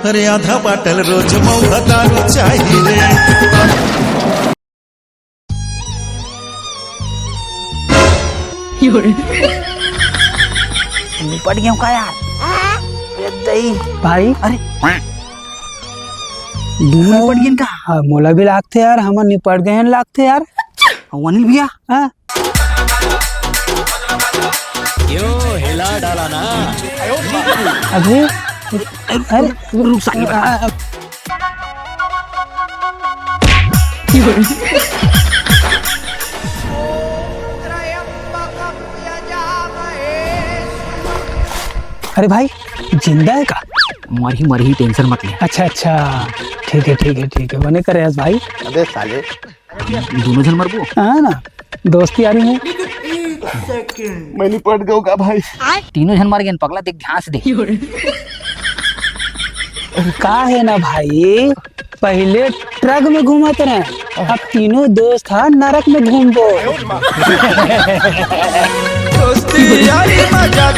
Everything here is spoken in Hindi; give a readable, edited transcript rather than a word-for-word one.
अरे आधा बाटल रोज मौका दारू चाहिए। निपट गया का यार दही भाई अरे दोनों निपट गए का। हाँ, मोला भी लागते यार, हम निपट गए लागते यार। अनिल भैया हाँ क्यों हिला डाला ना। अभी अरे रुक साइड अरे भाई जिंदा है का? मर ही टेंशन मत ले। अच्छा अच्छा ठीक है बने करे भाई। अबे साले दोनों जन मरबो। हाँ ना दोस्ती यारी में। मैं नहीं पड़ गया भाई। तीनों जन मर गए पगला देख ध्यान से देख। का है ना भाई, पहले ट्रक में घूमत रहे, अब तीनों दोस्त था नरक में घूमबो। दोस्ती यारी मजा